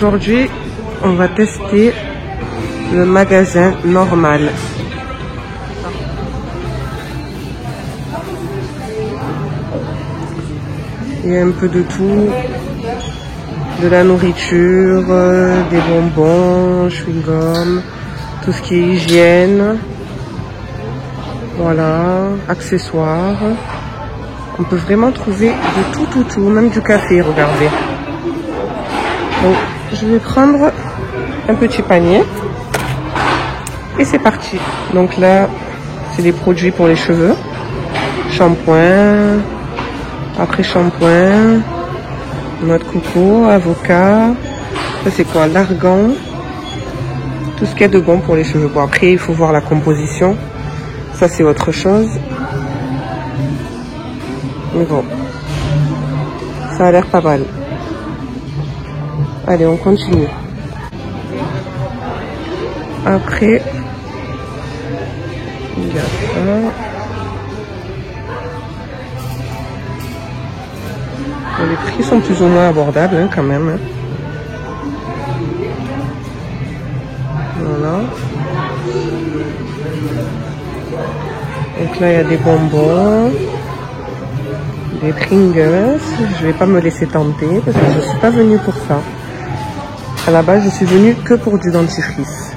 Aujourd'hui, on va tester le magasin normal. Il y a un peu de tout, de la nourriture, des bonbons, chewing-gum, tout ce qui est hygiène, voilà, accessoires. On peut vraiment trouver de tout, même du café, regardez. Donc, je vais prendre un petit panier et c'est parti. Donc là, c'est des produits pour les cheveux, shampoing, après shampoing, noix de coco, avocat, ça c'est quoi, l'argan, tout ce qu'il y a de bon pour les cheveux. Bon, après il faut voir la composition, ça c'est autre chose, mais bon, ça a l'air pas mal. Allez, on continue. Après, il y a ça. Les prix sont plus ou moins abordables hein, quand même. Hein. Voilà. Donc là, il y a des bonbons, des Pringles. Je vais pas me laisser tenter parce que je suis pas venue pour ça. À la base, je suis venue que pour du dentifrice.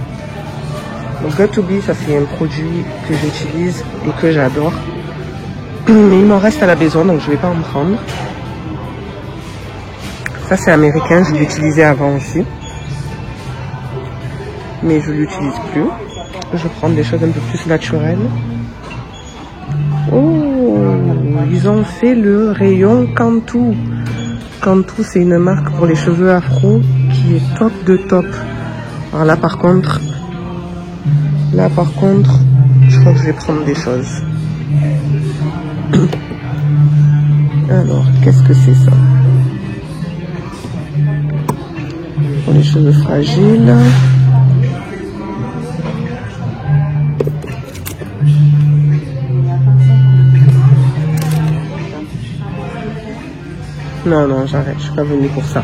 Donc Got2b, ça c'est un produit que j'utilise et que j'adore. Mais il m'en reste à la maison, donc je vais pas en prendre. Ça c'est américain, je l'utilisais avant aussi. Mais je l'utilise plus. Je prends des choses un peu plus naturelles. Oh, ils ont fait le rayon Cantu. Cantu, c'est une marque pour les cheveux afro qui est top de top. Alors là par contre, je crois que je vais prendre des choses. Alors, qu'est-ce que c'est ça? Pour les cheveux fragiles. Non, j'arrête, je suis pas venue pour ça.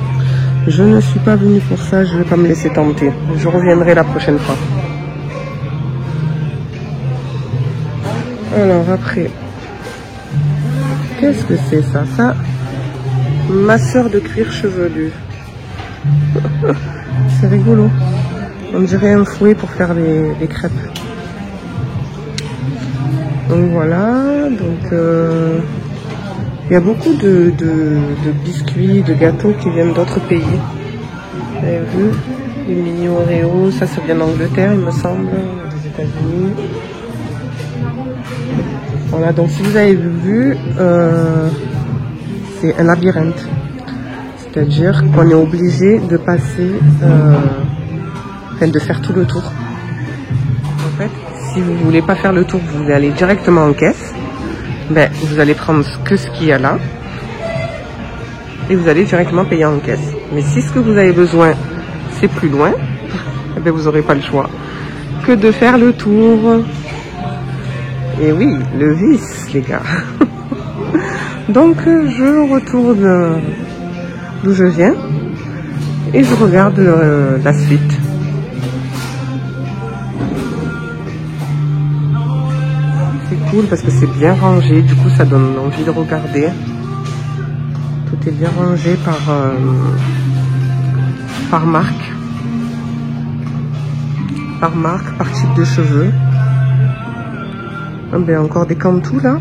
Je ne suis pas venue pour ça, je vais pas me laisser tenter. Je reviendrai la prochaine fois. Alors après, qu'est-ce que c'est ça? Ça, masseur de cuir chevelu. C'est rigolo. On dirait un fouet pour faire les crêpes. Donc voilà, donc il y a beaucoup de biscuits, de gâteaux qui viennent d'autres pays. Vous avez vu? Les mini Oreo, ça vient d'Angleterre il me semble, des États-Unis. Voilà, donc si vous avez vu, c'est un labyrinthe. C'est-à-dire qu'on est obligé de passer, de faire tout le tour. En fait, si vous voulez pas faire le tour, vous allez directement en caisse. Ben, vous allez prendre ce qu'il y a là. Et vous allez directement payer en caisse. Mais si ce que vous avez besoin, c'est plus loin, ben vous n'aurez pas le choix que de faire le tour. Et oui, le vice, les gars. Donc, je retourne d'où je viens et je regarde la suite. C'est cool parce que c'est bien rangé, du coup ça donne envie de regarder. Tout est bien rangé par marque. Par type de cheveux. Ah ben encore des Cantu là.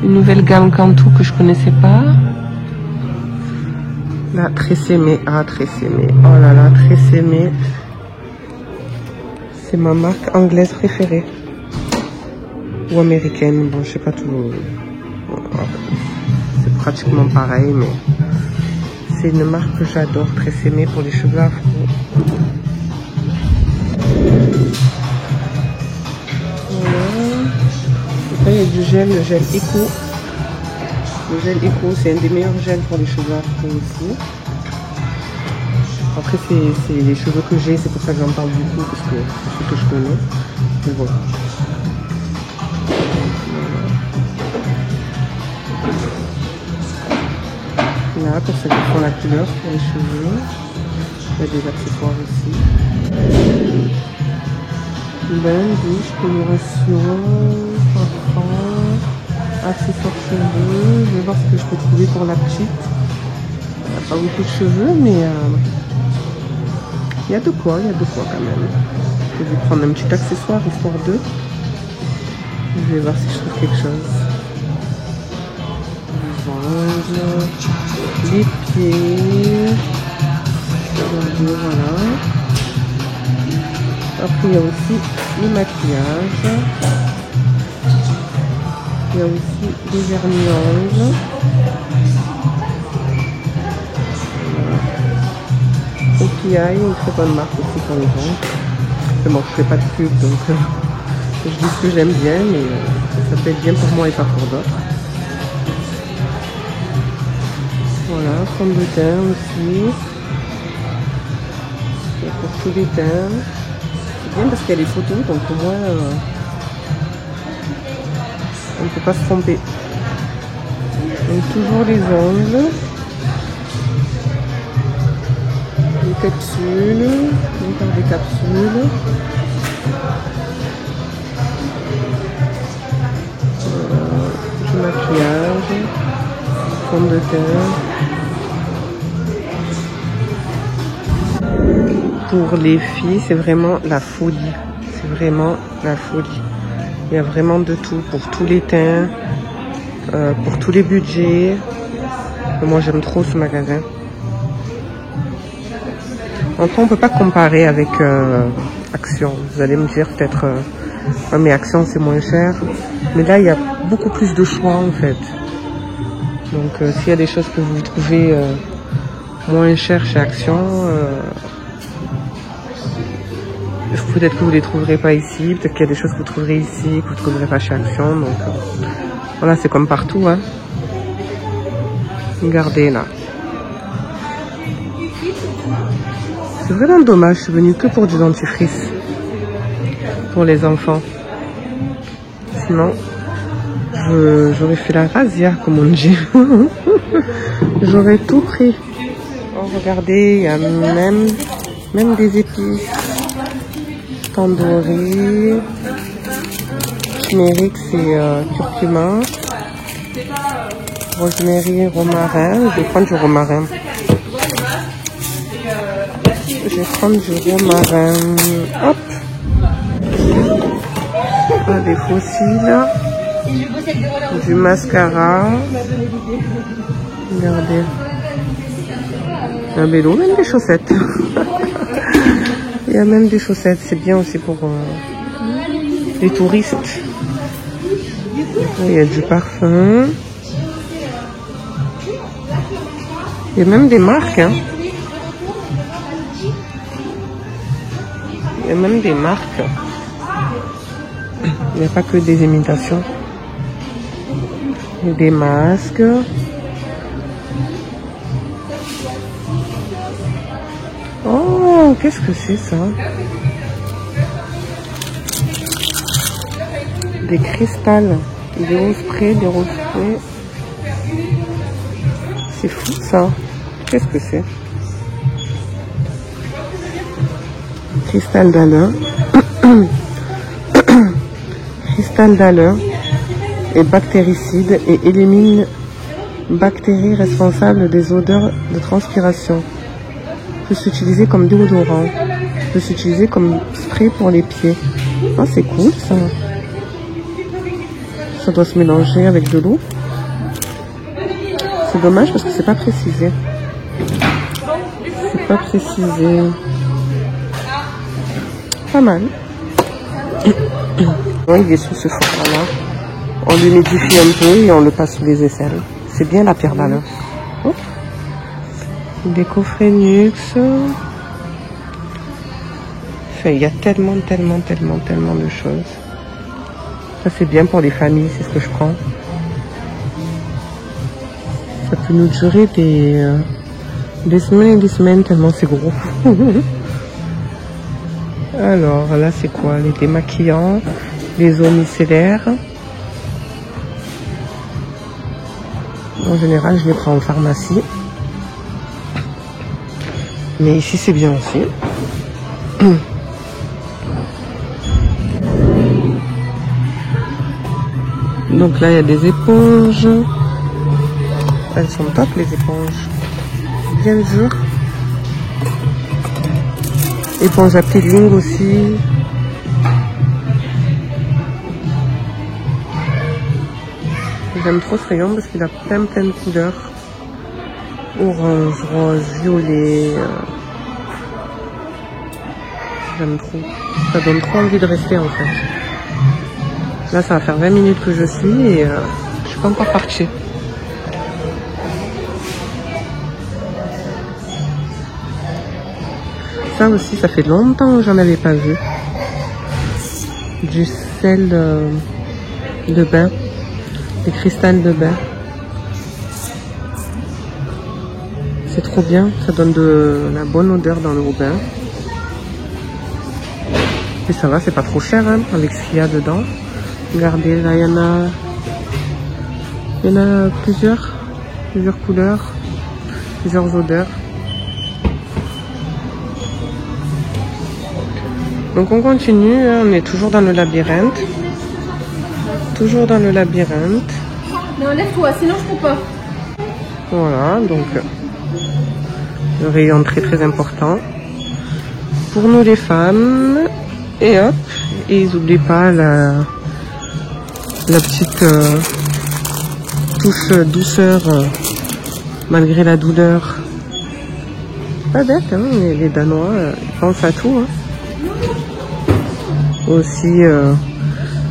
Une nouvelle gamme Cantu que je connaissais pas. Là, Tresemme. Ah, Tresemme. Oh là là, Tresemme. C'est ma marque anglaise préférée. Ou américaine. Bon, je sais pas tout. C'est pratiquement pareil, mais c'est une marque que j'adore. Tresemme pour les cheveux afro. Là, il y a du gel, le gel Eco. Le gel Eco, c'est un des meilleurs gels pour les cheveux afro aussi. Après, c'est les cheveux que j'ai, c'est pour ça que j'en parle beaucoup, parce que c'est ce que je connais. Mais bon. Là, pour ceux qui font la couleur pour les cheveux. Il y a des accessoires aussi. Bain, douche, coloration, parfum, accessoires cheveux. Je vais voir ce que je peux trouver pour la petite. Elle n'a pas beaucoup de cheveux, mais il y a de quoi quand même. Je vais prendre un petit accessoire histoire de. Je vais voir si je trouve quelque chose. Les pieds. Voilà. Après, il y a aussi le maquillage. Il y a aussi des vernis-ongles. Okiai, une très bonne marque aussi pour les ongles. Mais bon, je fais pas de pub, donc je dis ce que j'aime bien, mais ça peut être bien pour moi et pas pour d'autres. Voilà, fond de teint aussi. Et pour tous les teints. C'est bien parce qu'il y a les photos, donc au moins on ne peut pas se tromper. Donc toujours les ongles. Les capsules. Encore des capsules. Du maquillage. Fond de teint. Pour les filles, c'est vraiment la folie. C'est vraiment la folie. Il y a vraiment de tout, pour tous les teints, pour tous les budgets. Moi, j'aime trop ce magasin. Enfin, on ne peut pas comparer avec Action. Vous allez me dire peut-être, mais Action, c'est moins cher. Mais là, il y a beaucoup plus de choix, en fait. Donc, s'il y a des choses que vous trouvez moins chères chez Action, peut-être que vous ne les trouverez pas ici, peut-être qu'il y a des choses que vous trouverez ici, que vous ne trouverez pas chez Action. Donc voilà, c'est comme partout. Hein. Regardez là. C'est vraiment dommage, je suis venue que pour du dentifrice. Pour les enfants. Sinon, j'aurais fait la razzia, comme on dit. J'aurais tout pris. Oh, regardez, il y a même des épices. Tandoori, turmeric, c'est curcuma, rosemary, romarin. Je vais prendre du romarin. Hop. Ah, des fossiles, du mascara. Regardez. Un vélo, même des chaussettes. Il y a même des chaussettes, c'est bien aussi pour les touristes. Il y a du parfum. Il y a même des marques. Hein. Il y a même des marques. Il n'y a pas que des imitations. Il y a des masques. Oh, qu'est-ce que c'est ça? Des cristals, des rose spray, des rose spray. C'est fou ça. Qu'est-ce que c'est? Cristal d'Alain. Cristal d'Alain est bactéricide et élimine bactéries responsables des odeurs de transpiration. Peut s'utiliser comme déodorant, peut s'utiliser comme spray pour les pieds. Ah, c'est cool ça. Ça doit se mélanger avec de l'eau. C'est dommage parce que c'est pas précisé. C'est pas précisé. Pas mal. Il est sous ce format-là. On l'humidifie un peu et on le passe sous les aisselles. C'est bien la pierre d'Alain. Oh. Des coffrets luxe. Enfin, il y a tellement de choses. Ça c'est bien pour les familles, c'est ce que je prends. Ça peut nous durer des semaines et des semaines tellement c'est gros. Alors là c'est quoi? Les démaquillants, les eaux micellaires. En général je les prends en pharmacie. Mais ici, c'est bien aussi. Donc là, il y a des éponges. Elles sont top, les éponges. Bien dures. Éponge à peeling aussi. J'aime trop ce rayon parce qu'il a plein de couleurs. Orange, rose, violet. J'aime trop. Ça donne trop envie de rester en fait. Là, ça va faire 20 minutes que je suis et je suis pas encore partie. Ça aussi, ça fait longtemps que j'en avais pas vu. Du sel de bain. Des cristals de bain. C'est trop bien. Ça donne de la bonne odeur dans le bain. Et ça va, c'est pas trop cher hein, avec ce qu'il y a dedans. Regardez, là, il y en a plusieurs couleurs, plusieurs odeurs. Donc on continue, hein, on est toujours dans le labyrinthe. Toujours dans le labyrinthe. Non, lève-toi, sinon je peux pas. Voilà, donc le rayon très important pour nous les femmes. Et hop, et ils n'oublient pas la petite touche douceur malgré la douleur. Pas bête, hein, les Danois, ils pensent à tout. Hein. Aussi,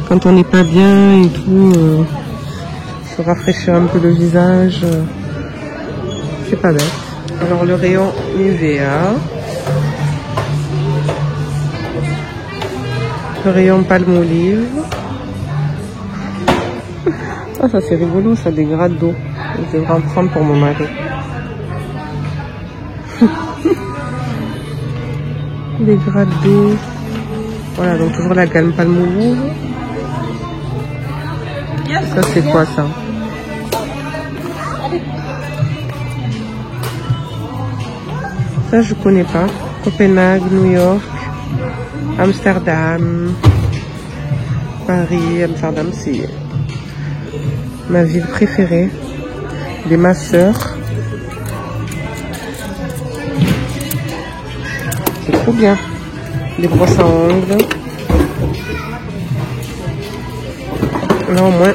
quand on n'est pas bien et tout, se rafraîchir un peu le visage, c'est pas bête. Alors le rayon Nivea. Le rayon Palmolive. Ah, ça c'est rigolo, ça, des grattes d'eau. Je devrais en prendre pour mon mari. Des grattes d'eau. Voilà, donc toujours la gamme Palmolive. Ça c'est quoi ça? Ça je connais pas. Copenhague, New York, Amsterdam, Paris, Amsterdam, c'est ma ville préférée, des masseurs. C'est trop bien. Des brosses à ongles. Là au moins,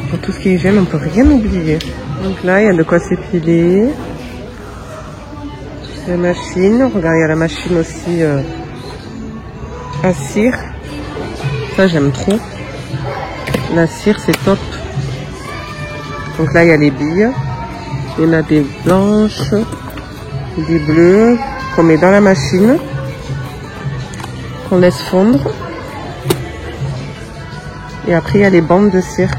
pour tout ce qui est hygiène, on ne peut rien oublier. Donc là, il y a de quoi s'épiler. La machine, regarde, il y a la machine aussi à cire. Ça, j'aime trop. La cire, c'est top. Donc là, il y a les billes. Il y en a des blanches, des bleues, qu'on met dans la machine, qu'on laisse fondre. Et après, il y a les bandes de cire.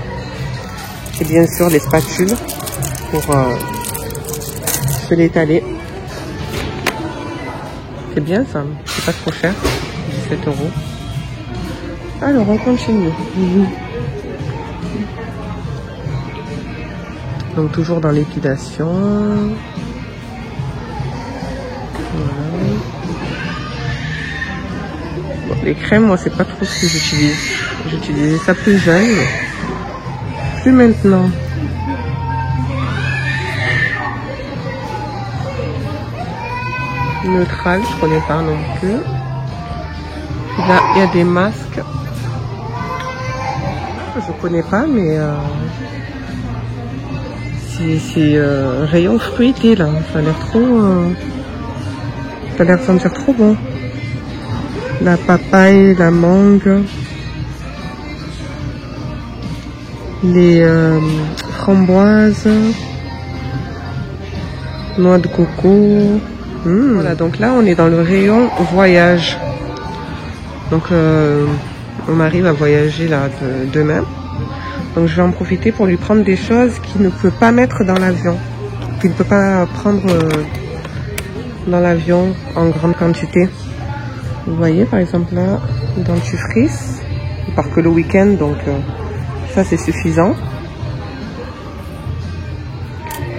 Et bien sûr, les spatules pour se l'étaler. C'est bien ça, c'est pas trop cher, 17 €. Alors on continue. Donc toujours dans l'épilation. Voilà. Bon, les crèmes, moi c'est pas trop ce que j'utilise. J'utilisais ça plus jeune, plus maintenant. Neutral, je connais pas non plus. Là, il y a des masques. Je connais pas, mais c'est rayon fruité là. Ça a l'air trop. Ça a l'air de sentir trop bon. La papaye, la mangue, les framboises, noix de coco. Voilà, donc là on est dans le rayon voyage. Donc mon mari va voyager là demain. Donc je vais en profiter pour lui prendre des choses qu'il ne peut pas mettre dans l'avion. Qu'il ne peut pas prendre dans l'avion en grande quantité. Vous voyez par exemple là, dentifrice. Il part que le week-end, donc ça c'est suffisant.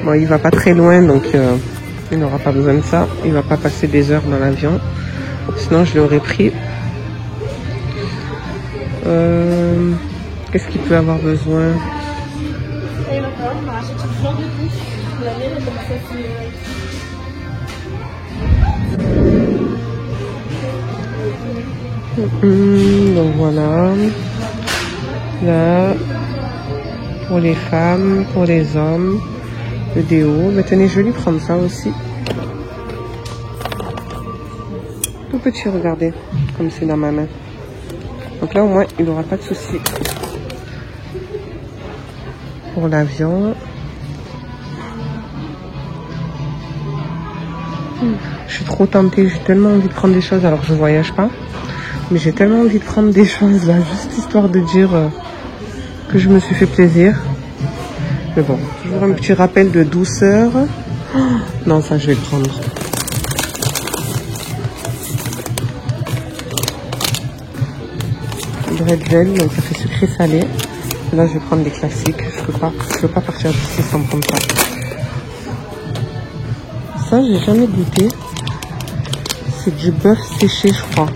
Bon, il va pas très loin, donc Il n'aura pas besoin de ça. Il va pas passer des heures dans l'avion. Sinon, je l'aurais pris. Qu'est-ce qu'il peut avoir besoin? Donc voilà. Là, pour les femmes, pour les hommes, le déo. Mais tenez, je vais lui prendre ça aussi. Tout petit, regardez, comme c'est dans ma main. Donc là, au moins, il n'aura pas de soucis. Pour l'avion. Je suis trop tentée, j'ai tellement envie de prendre des choses alors que je voyage pas. Mais j'ai tellement envie de prendre des choses là, juste histoire de dire que je me suis fait plaisir. Mais bon, toujours un petit rappel de douceur. Oh, non, ça je vais le prendre. Bretzel, donc ça fait sucré salé. Et là je vais prendre des classiques, je peux pas partir d'ici sans prendre ça. Ça j'ai jamais goûté. C'est du bœuf séché je crois.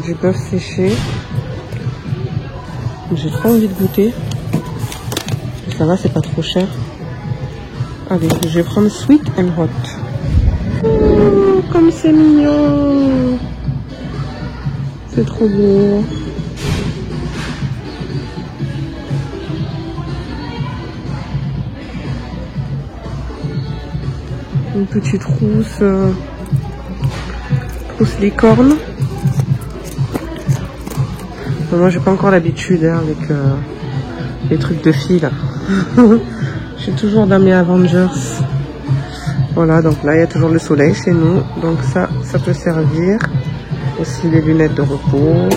Du bœuf séché. J'ai trop envie de goûter. Ça va, c'est pas trop cher. Allez, je vais prendre sweet and hot. Oh, comme c'est mignon. C'est trop beau. Une petite rousse. Rousse licorne. Moi, j'ai pas encore l'habitude avec les trucs de filles là. Je suis toujours dans mes Avengers. Voilà, donc là, il y a toujours le soleil chez nous. Donc ça peut servir. Aussi les lunettes de repos.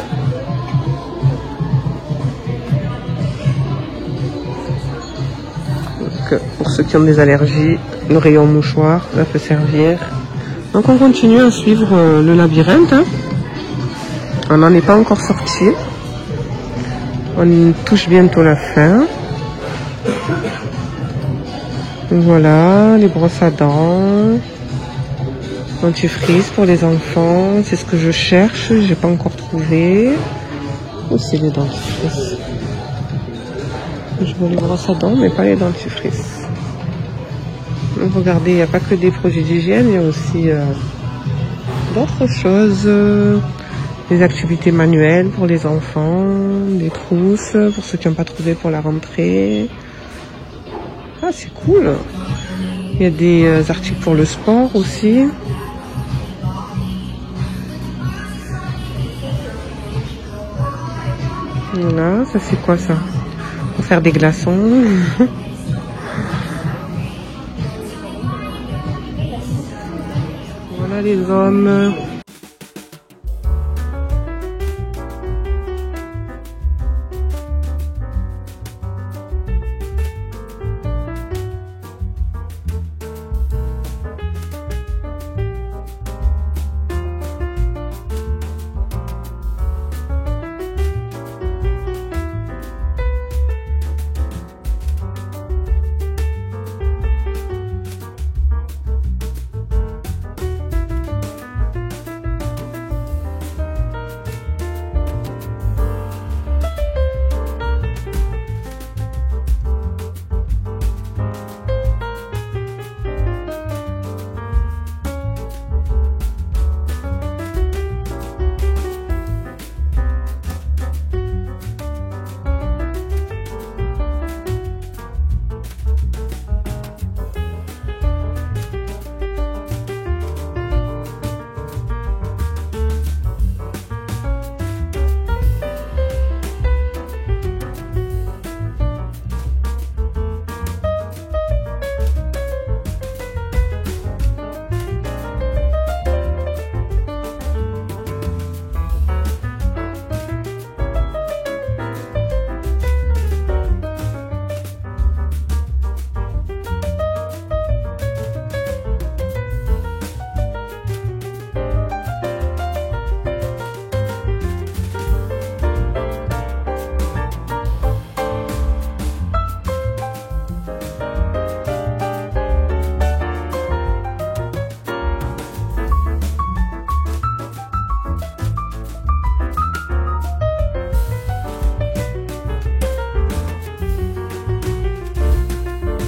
Donc, pour ceux qui ont des allergies, le rayon mouchoir, ça peut servir. Donc on continue à suivre le labyrinthe. Hein. On n'en est pas encore sorti. On touche bientôt la fin. Voilà, les brosses à dents. Dentifrice pour les enfants. C'est ce que je cherche. J'ai pas encore trouvé. Aussi les dentifrices. Je veux les brosses à dents, mais pas les dentifrices. Donc regardez, il n'y a pas que des produits d'hygiène. Il y a aussi d'autres choses. Des activités manuelles pour les enfants, des trousses pour ceux qui n'ont pas trouvé pour la rentrée. Ah, c'est cool. Il y a des articles pour le sport aussi. Voilà, ça c'est quoi ça? Pour faire des glaçons. Voilà les hommes.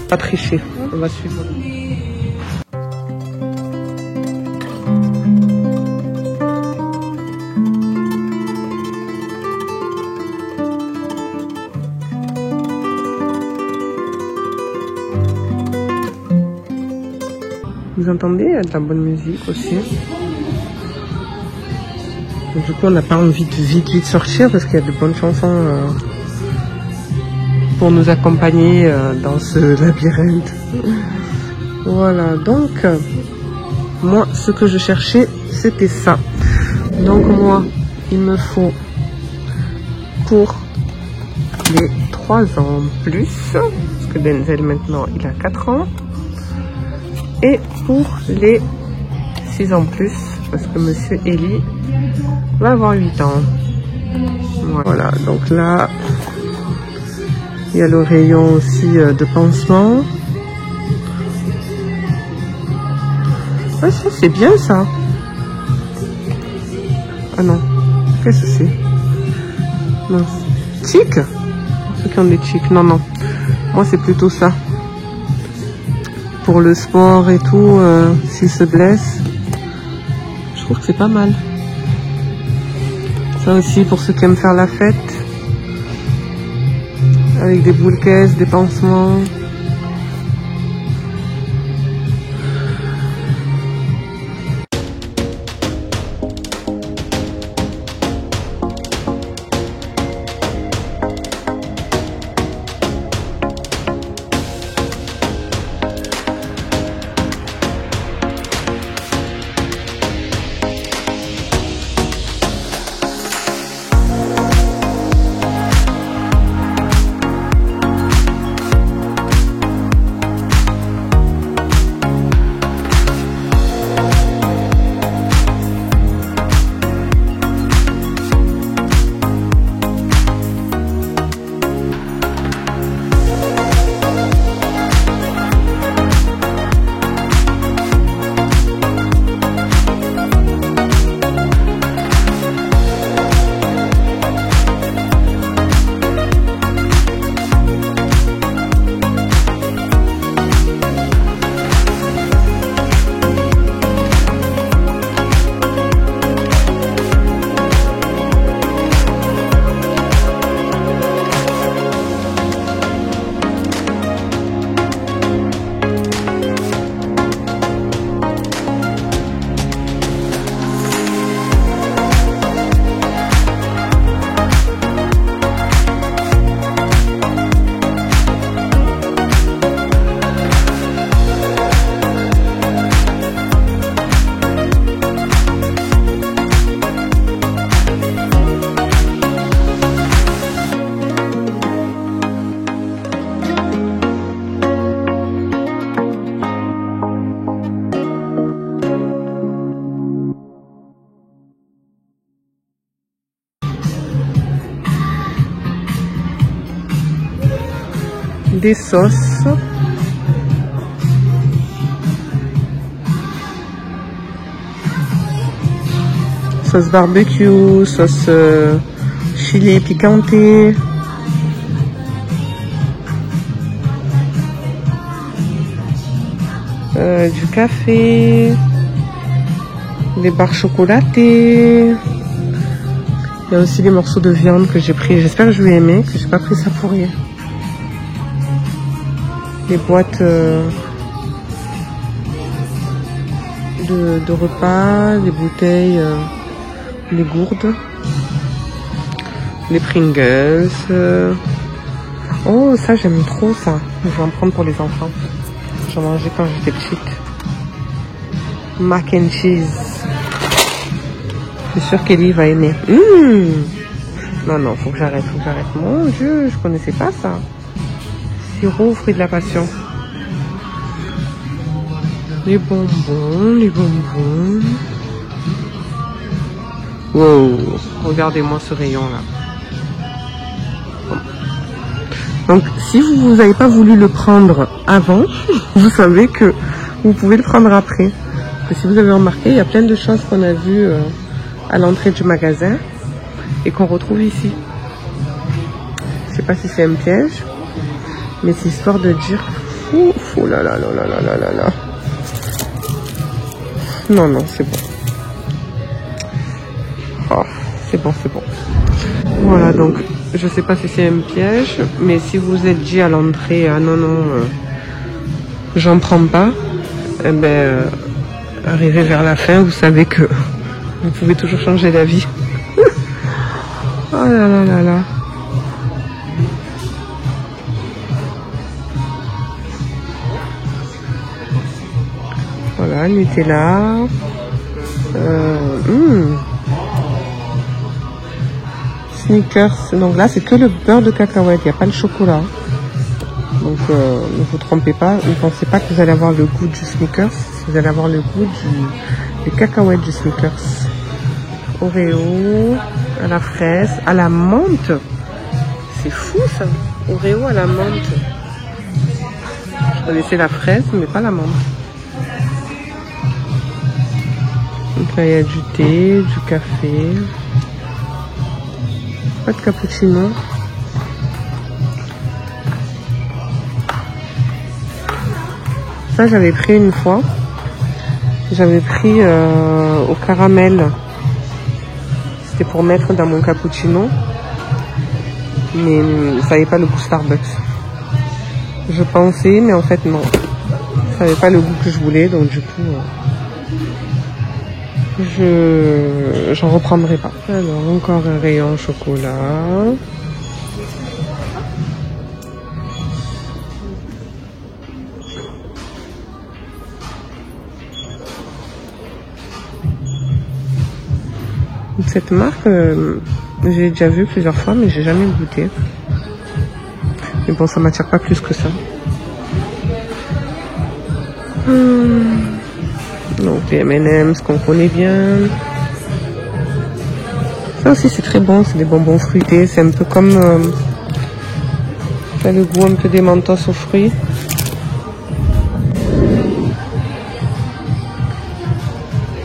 Pas tricher. On va suivre. Vous entendez, il y a de la bonne musique aussi. Donc, du coup, on n'a pas envie de vite sortir parce qu'il y a de bonnes chansons pour nous accompagner dans ce labyrinthe. Voilà, donc moi, ce que je cherchais, c'était ça. Donc moi, il me faut pour les 3 ans plus, parce que Denzel maintenant, il a 4 ans. Et pour les 6 ans plus, parce que Monsieur Eli va avoir 8 ans. Voilà, donc là, il y a le rayon aussi de pansements. Ah, ça, c'est bien ça. Ah non, qu'est-ce que c'est? Non, tic. Ceux qui ont des tics, non. Moi, c'est plutôt ça. Pour le sport et tout, s'il se blesse, je trouve que c'est pas mal. Ça aussi pour ceux qui aiment faire la fête, avec des boules caisses, des pansements. Des sauces. Sauce barbecue, sauce chili piquantée. Du café. Des barres chocolatées. Il y a aussi des morceaux de viande que j'ai pris. J'espère que je vais aimer, que j'ai pas pris ça pour rien. Les boîtes de repas, les bouteilles, les gourdes, les Pringles. Oh, ça j'aime trop ça. Je vais en prendre pour les enfants. J'en mangeais quand j'étais petite. Mac and cheese. Je suis sûre qu'Ellie va aimer. Non, faut que j'arrête, Mon Dieu, je connaissais pas ça. Sirop, fruit de la passion. Les bonbons. Wow, regardez-moi ce rayon là. Donc, si vous n'avez pas voulu le prendre avant, vous savez que vous pouvez le prendre après. Parce que si vous avez remarqué, il y a plein de choses qu'on a vues à l'entrée du magasin et qu'on retrouve ici. Je sais pas si c'est un piège. Mais c'est histoire de dire, Ouf, oh là là là là là là là là. Non, non, c'est bon. Oh, c'est bon, c'est bon. Voilà, donc, je sais pas si c'est un piège, mais si vous êtes dit à l'entrée, ah non, non, j'en prends pas, eh ben, arrivé vers la fin, vous savez que vous pouvez toujours changer d'avis. Oh là là là là. Voilà, Nutella. Snickers. Donc là, c'est que le beurre de cacahuète, il n'y a pas le chocolat. Donc ne vous trompez pas, ne pensez pas que vous allez avoir le goût du Snickers. Vous allez avoir le goût des cacahuètes du Snickers. Oreo, à la fraise, à la menthe. C'est fou ça. Oreo à la menthe. Je connaissais la fraise, mais pas la menthe. Donc là, il y a du thé, du café. Pas de cappuccino. Ça, j'avais pris une fois. J'avais pris au caramel. C'était pour mettre dans mon cappuccino. Mais ça n'avait pas le goût Starbucks. Je pensais, mais en fait, non. Ça n'avait pas le goût que je voulais. Donc, du coup, j'en reprendrai pas. Alors, encore un rayon chocolat. Cette marque, j'ai déjà vu plusieurs fois, mais j'ai jamais goûté. Mais bon, ça m'attire pas plus que ça. Donc, les M&M's qu'on connaît bien. Ça aussi, c'est très bon. C'est des bonbons fruités. C'est un peu comme... ça a le goût un peu des Mentos aux fruits.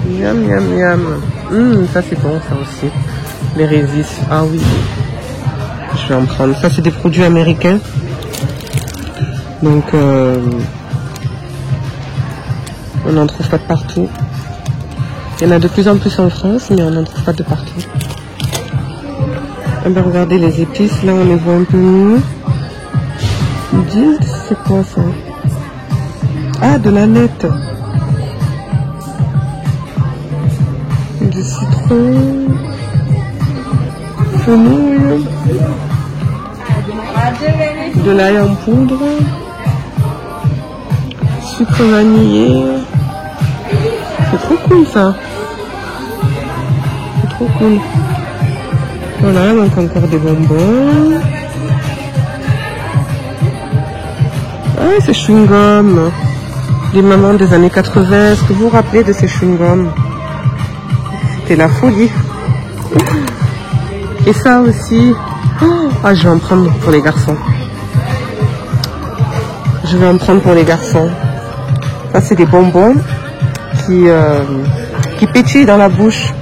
Miam, miam, miam. Ça, c'est bon, ça aussi. Les Résis. Ah oui. Je vais en prendre. Ça, c'est des produits américains. Donc, on n'en trouve pas de partout. Il y en a de plus en plus en France, mais on n'en trouve pas de partout. Ben, regardez les épices. Là, on les voit un peu mieux. Ils disent, c'est quoi ça? Ah, de la nette. Du citron. Fenouil. De l'ail en poudre. Sucre vanillé. C'est trop cool ça. C'est trop cool. Voilà, donc encore des bonbons. Ah, c'est chewing-gum. Les mamans des années 80. Est-ce que vous vous rappelez de ces chewing-gums? C'était la folie. Et ça aussi. Ah, je vais en prendre pour les garçons. Je vais en prendre pour les garçons. Ça, c'est des bonbons qui pétillent dans la bouche.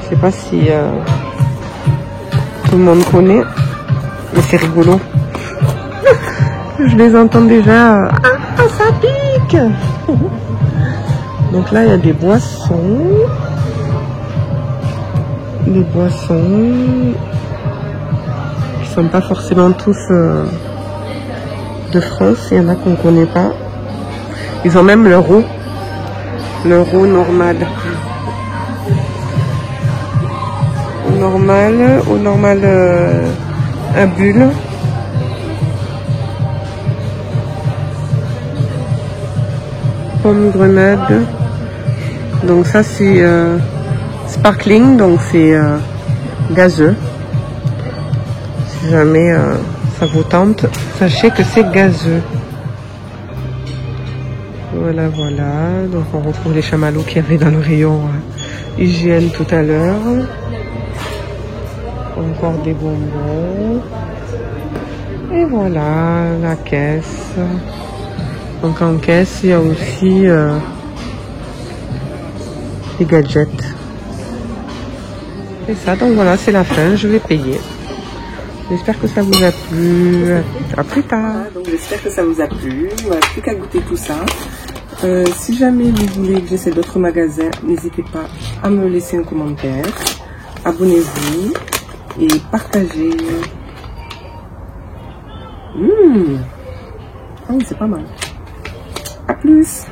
Je sais pas si tout le monde connaît, mais c'est rigolo. Je les entends déjà. Ah, ça pique. Donc là, il y a des boissons. Des boissons qui sont pas forcément tous de France. Il y en a qu'on connaît pas. Ils ont même l'euro normal. Au normal à bulle. Pomme grenade. Donc ça c'est sparkling, donc c'est gazeux. Si jamais ça vous tente, sachez que c'est gazeux. Voilà, voilà. Donc on retrouve les chamallows qu'il y avait dans le rayon hygiène tout à l'heure. Encore des bonbons. Et voilà, la caisse. Donc en caisse, il y a aussi des gadgets. Et ça, donc voilà, c'est la fin, je vais payer. J'espère que ça vous a plu. À plus tard. Donc j'espère que ça vous a plu. Il ne reste plus qu'à goûter tout ça. Si jamais vous voulez que j'essaie d'autres magasins, n'hésitez pas à me laisser un commentaire. Abonnez-vous et partagez. Ah oui, c'est pas mal. À plus.